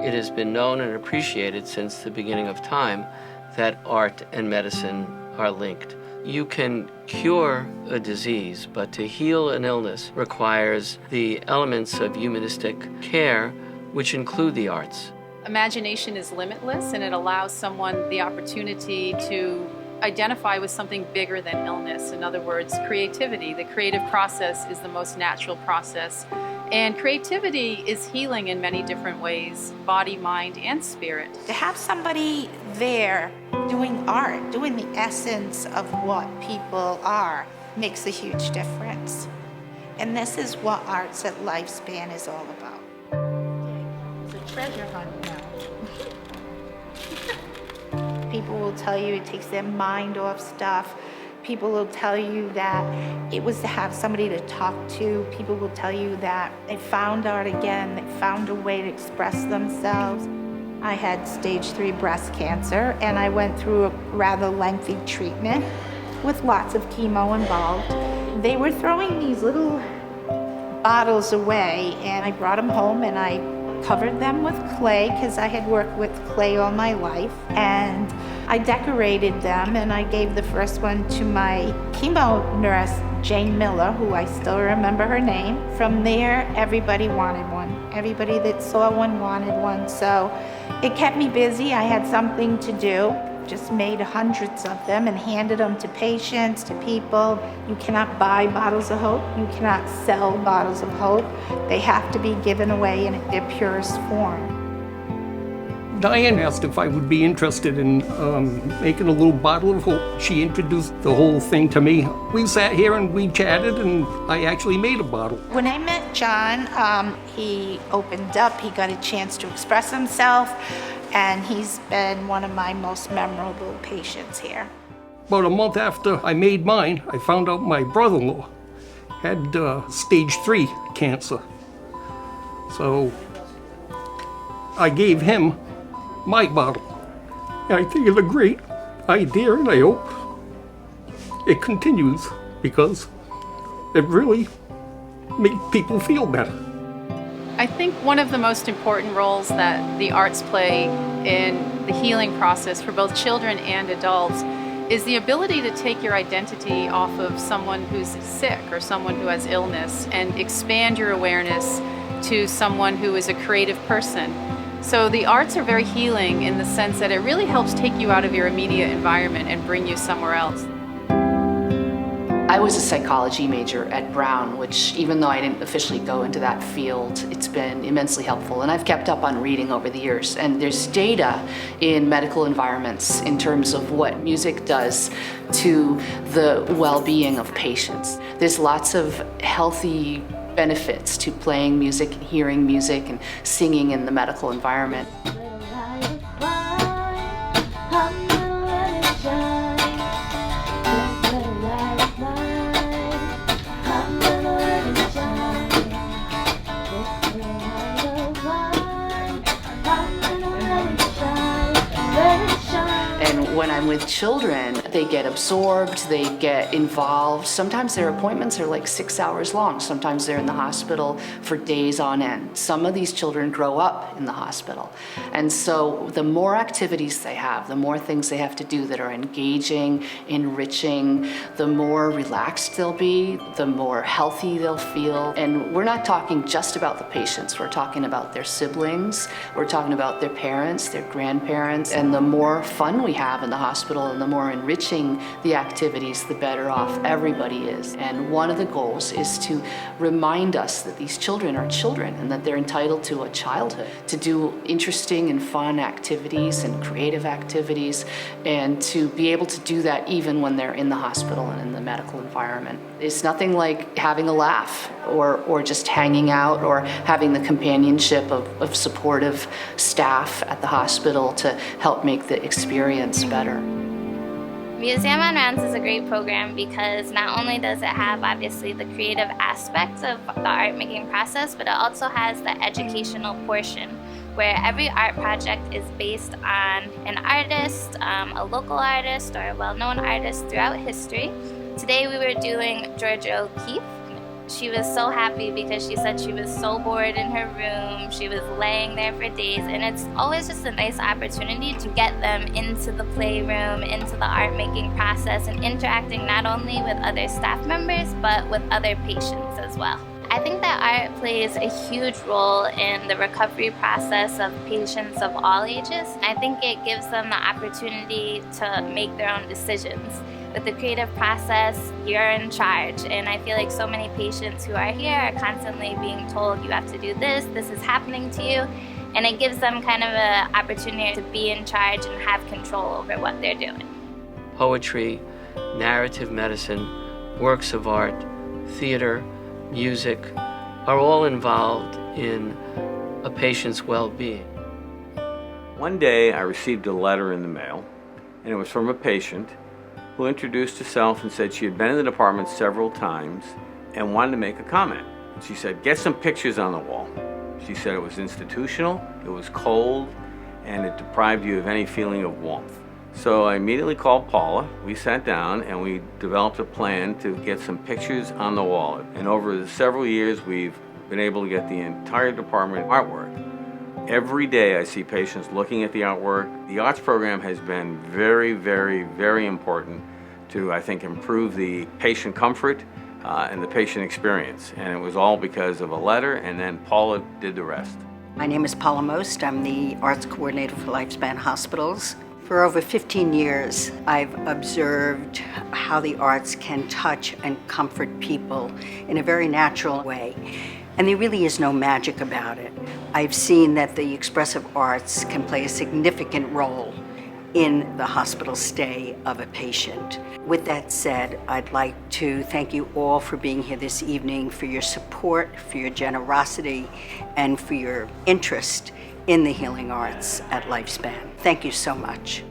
It has been known and appreciated since the beginning of time that art and medicine are linked. You can cure a disease, but to heal an illness requires the elements of humanistic care, which include the arts. Imagination is limitless, and it allows someone the opportunity to identify with something bigger than illness. In other words, creativity. The creative process is the most natural process. And creativity is healing in many different ways, body, mind, and spirit. To have somebody there doing art, doing the essence of what people are, makes a huge difference. And this is what Arts at Lifespan is all about. It's a treasure hunt now. People will tell you it takes their mind off stuff. People will tell you that it was to have somebody to talk to. People will tell you that they found art again, they found a way to express themselves. I had stage 3 breast cancer, and I went through a rather lengthy treatment with lots of chemo involved. They were throwing these little bottles away, and I brought them home and I covered them with clay because I had worked with clay all my life, and I decorated them, and I gave the first one to my chemo nurse, Jane Miller, who I still remember her name. From there, everybody wanted one. Everybody that saw one wanted one, so it kept me busy. I had something to do. Just made hundreds of them and handed them to patients, to people. You cannot buy bottles of hope. You cannot sell bottles of hope. They have to be given away in their purest form. Diane asked if I would be interested in making a little bottle of hope. She introduced the whole thing to me. We sat here and we chatted, and I actually made a bottle. When I met John, he opened up, he got a chance to express himself, and he's been one of my most memorable patients here. About a month after I made mine, I found out my brother-in-law had stage 3 cancer. So I gave him my bottle. I think it's a great idea, and I hope it continues because it really makes people feel better. I think one of the most important roles that the arts play in the healing process for both children and adults is the ability to take your identity off of someone who's sick or someone who has illness and expand your awareness to someone who is a creative person. So the arts are very healing in the sense that it really helps take you out of your immediate environment and bring you somewhere else. I was a psychology major at Brown, which even though I didn't officially go into that field, it's been immensely helpful. And I've kept up on reading over the years. And there's data in medical environments in terms of what music does to the well-being of patients. There's lots of healthy benefits to playing music, hearing music, and singing in the medical environment. And when I'm with children, they get absorbed, they get involved. Sometimes their appointments are like 6 hours long. Sometimes they're in the hospital for days on end. Some of these children grow up in the hospital. And so the more activities they have, the more things they have to do that are engaging, enriching, the more relaxed they'll be, the more healthy they'll feel. And we're not talking just about the patients. We're talking about their siblings. We're talking about their parents, their grandparents. And the more fun we have in the hospital and the more enriching the activities, the better off everybody is. And one of the goals is to remind us that these children are children and that they're entitled to a childhood, to do interesting and fun activities and creative activities, and to be able to do that even when they're in the hospital and in the medical environment. It's nothing like having a laugh or just hanging out or having the companionship of supportive staff at the hospital to help make the experience better. Museum on Rounds is a great program because not only does it have obviously the creative aspects of the art making process, but it also has the educational portion where every art project is based on an artist, a local artist or a well-known artist throughout history. Today we were doing Georgia O'Keeffe. She was so happy because she said she was so bored in her room. She was laying there for days, and it's always just a nice opportunity to get them into the playroom, into the art making process, and interacting not only with other staff members, but with other patients as well. I think that art plays a huge role in the recovery process of patients of all ages. I think it gives them the opportunity to make their own decisions. With the creative process, you're in charge, and I feel like so many patients who are here are constantly being told, you have to do this is happening to you, and it gives them kind of an opportunity to be in charge and have control over what they're doing. Poetry, narrative medicine, works of art, theater, music are all involved in a patient's well-being. One day I received a letter in the mail, and it was from a patient who introduced herself and said she had been in the department several times and wanted to make a comment. She said, get some pictures on the wall. She said it was institutional, it was cold, and it deprived you of any feeling of warmth. So I immediately called Paula. We sat down and we developed a plan to get some pictures on the wall. And over several years, we've been able to get the entire department artwork. Every day I see patients looking at the artwork. The arts program has been very, very, very important to, I think, improve the patient comfort and the patient experience. And it was all because of a letter, and then Paula did the rest. My name is Paula Most. I'm the arts coordinator for Lifespan Hospitals. For over 15 years, I've observed how the arts can touch and comfort people in a very natural way. And there really is no magic about it. I've seen that the expressive arts can play a significant role in the hospital stay of a patient. With that said, I'd like to thank you all for being here this evening, for your support, for your generosity, and for your interest in the healing arts at Lifespan. Thank you so much.